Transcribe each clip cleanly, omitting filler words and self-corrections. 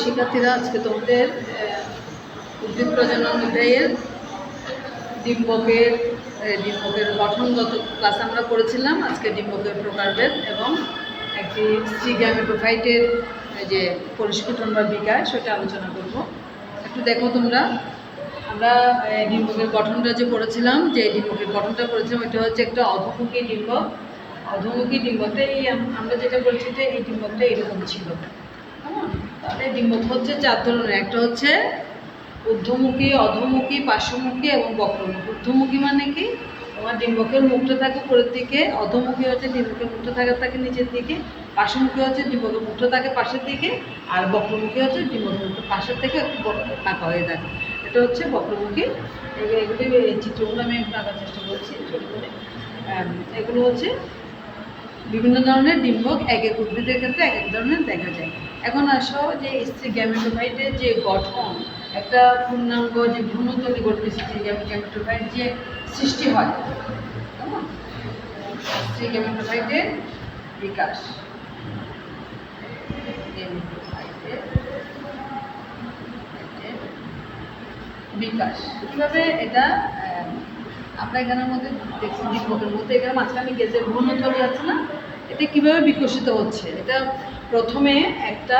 শিক্ষার্থীরা, আজকে তোমাদের উদ্ভিদ প্রজনন অধ্যায়ের ডিম্বকের গঠনগত ক্লাস আমরা করেছিলাম। আজকে ডিম্বকের প্রকারভেদ এবং একটি স্ত্রী গ্যামেটোফাইটের যে পরিস্ফুটন বা বিকাশ সেটা আলোচনা করব। একটু দেখো তোমরা, আমরা ডিম্বকের গঠনটা যে করেছিলাম, যে ডিম্বকের গঠনটা করেছিলাম এটা হচ্ছে একটা অধোমুখী ডিম্বক। অধোমুখী ডিম্বকটা আমরা যেটা বলছি যে এই ডিম্বকটা এরকম ছিল। তাহলে ডিম্বক হচ্ছে 4 ধরনের। একটা হচ্ছে ঊর্ধ্বমুখী, অধোমুখী, পার্শ্বমুখী এবং বক্রমুখী। ঊর্ধ্বমুখী মানে কি? তোমার ডিম্বকের মুখটা থাকে উপরের দিকে, অধোমুখী হচ্ছে ডিম্বকের মুখটা থাকে নিচের দিকে, পার্শ্বমুখী হচ্ছে ডিম্বকের মুখটা থাকে পাশের দিকে, আর বক্রমুখী হচ্ছে ডিম্বকের মুখটা পাশের থেকে একটু ফাঁকা হয়ে থাকে। এটা হচ্ছে বক্রমুখী। এগুলি চিত্রগুলো আমি একটু আঁকার চেষ্টা করছি ছোটো করে। এগুলো হচ্ছে বিভিন্ন ধরনের ডিম্বক এক এক উদ্ভিদের ক্ষেত্রে এক এক ধরনের দেখা যায়। এখন আসো যে স্ত্রী গ্যামেটোফাইটের যে গঠন, একটা পূর্ণাঙ্গ যে ভ্রূণতলী গঠিত স্ত্রী গ্যামেটোফাইট যে সৃষ্টি হয়, স্ত্রী গ্যামেটোফাইটের বিকাশ, কীভাবে এটা আমরা এখানের মধ্যে দেখছি ডিম্বকের মধ্যে এখানে মাঝখানে গেছে ভ্রূণতলী আছে না, এটা কীভাবে বিকশিত হচ্ছে? এটা প্রথমে একটা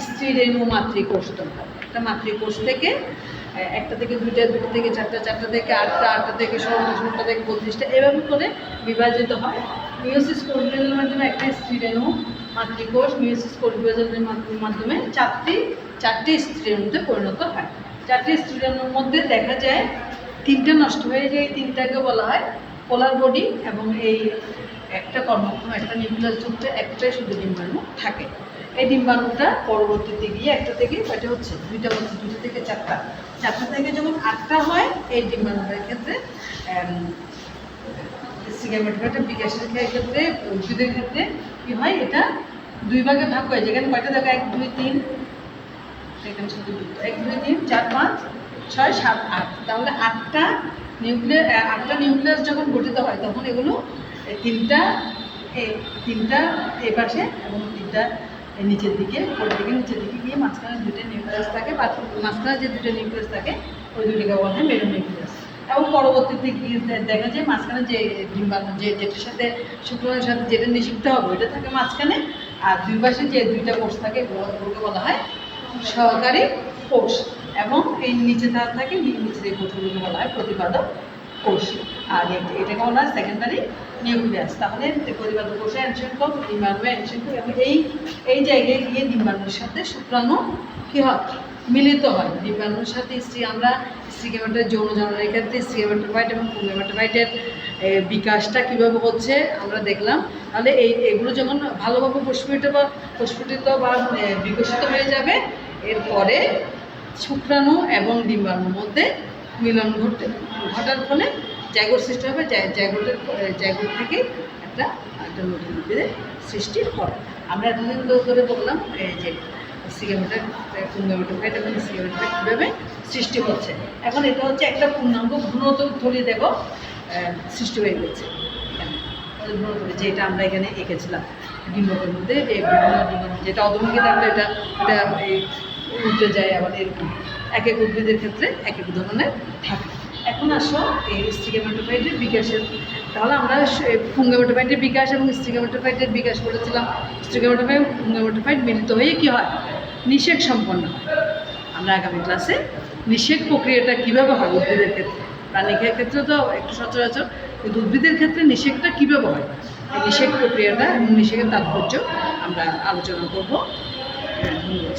স্ত্রী রেণু মাতৃকোষ দরকার। একটা মাতৃকোষ থেকে একটা থেকে দুইটা, দুটো থেকে চারটা, চারটা থেকে আটটা, আটটা থেকে 16টা, 16টা থেকে 32টা, এভাবে করে বিভাজিত হয়। মিওসিস কোষ বিভাজনের মাধ্যমে একটা স্ত্রী রেণু মাতৃকোষ মিওসিস কোষ বিভাজনের মাধ্যমে চারটি স্ত্রী রেণুতে পরিণত হয়। চারটি স্ত্রী রেণুর মধ্যে দেখা যায় 3টা নষ্ট হয়ে যায়। 3টাকে বলা হয় পোলার বডি, এবং এই একটা কর্মক্ষম একটা নিউক্লিয়াসযুক্ত একটাই শুধু ডিম্বাণু থাকে। এই ডিম্বাণুটা পরবর্তীতে গিয়ে একটা থেকে কয়টা হচ্ছে, দুইটা হচ্ছে, 2টা থেকে 4টা, 4টা থেকে যখন 8টা হয় এই ডিম্বাণুটার ক্ষেত্রে স্ত্রী গ্যামেটোফাইটের বিকাশের ক্ষেত্রে উদ্ভিদের ক্ষেত্রে কী হয়, এটা 2 ভাগে ভাগ হয়। যেখানে কয়টা দেখো 1 2 3, এখানে শুধু 1 2 3 4 5 6 7 8, তাহলে 8টা নিউক্লিয়াস যখন গঠিত হয় তখন এগুলো তিনটা এই পাশে এবং 3টা নিচের দিকে, উপরের দিকে নিচের দিকে গিয়ে মাঝখানে 2টা নিউক্লিয়াস থাকে, বা মাঝখানে যে 2টা নিউক্লিয়াস থাকে ওই 2টাকে বলা হয় মেরু নিউক্লিয়াস। এবং পরবর্তীতে গিয়ে দেখা যায় মাঝখানে যে ডিম্বাণু যেটার সাথে শুক্রাণুর সাথে যেটা নিষিক্ত হবে ওইটা থাকে মাঝখানে, আর 2 পাশে যে 2টা কোষ থাকে ওগুলোকে বলা হয় সহকারী কোষ, এবং এই নিচে তার থাকে নিচের এই কোষগুলোকে বলা হয় প্রতিপাদক কোষ, আর এটাকে বলা হয় সেকেন্ডারি নিউক্লিয়াস। তাহলে প্রতিপাদক কোষে অ্যানসংখ্যক, ডিম্বাণু অ্যানসংখ্যক, এবং এই জায়গায় গিয়ে ডিম্বাণুর সাথে শুক্রাণু কী হয়, মিলিত হয়। ডিম্বাণুর সাথে আমরা স্ত্রী গ্যামেটোফাইট যৌন জননের ক্ষেত্রে স্ত্রী গ্যামেটোফাইট এবং পুং গ্যামেটোফাইটের বিকাশটা কীভাবে হচ্ছে আমরা দেখলাম। তাহলে এগুলো যখন ভালোভাবে প্রস্ফুটিত বা বিকশিত হয়ে যাবে, এরপরে শুক্রাণু এবং ডিম্বাণুর মধ্যে মিলন ঘটার ফলে জাইগোট সৃষ্টি হবে। জাইগোট থেকে একটা নতুন উদ্ভিদের সৃষ্টি হয়। আমরা এতদিন ধরে বললাম যে স্ত্রী গ্যামেটোফাইট এবং স্ত্রী গ্যামেটোফাইট কীভাবে সৃষ্টি হচ্ছে। এখন এটা হচ্ছে একটা পূর্ণাঙ্গ ভ্রূণতলী দেখো সৃষ্টি হয়ে গেছে। ভ্রূণতলী যেটা আমরা এখানে এঁকেছিলাম ডিম্বকের মধ্যে, এই ডিম্বাণু যেটা অধোমুখী থাকলে এটা এই উল্টে যায়, আবার এরকম এক এক উদ্ভিদের ক্ষেত্রে এক এক ধরনের থাকে। এখন আসো এই স্ত্রী গ্যামেটোফাইটের বিকাশের, তাহলে আমরা পুং গ্যামেটোফাইটের বিকাশ এবং স্ত্রী গ্যামেটোফাইটের বিকাশ করেছিলাম। স্ত্রী গ্যামেটোফাইট পুং গ্যামেটোফাইট মিলিত হয়ে কী হয়, নিষেক সম্পন্ন হয়। আমরা আগামী ক্লাসে নিষেক প্রক্রিয়াটা কীভাবে হয় উদ্ভিদের ক্ষেত্রে, প্রাণীদের ক্ষেত্রে তো একটু সচরাচর, কিন্তু উদ্ভিদের ক্ষেত্রে নিষেকটা কীভাবে হয়, এই নিষেক প্রক্রিয়াটা এবং নিষেকের তাৎপর্য আমরা আলোচনা করব। ধন্যবাদ।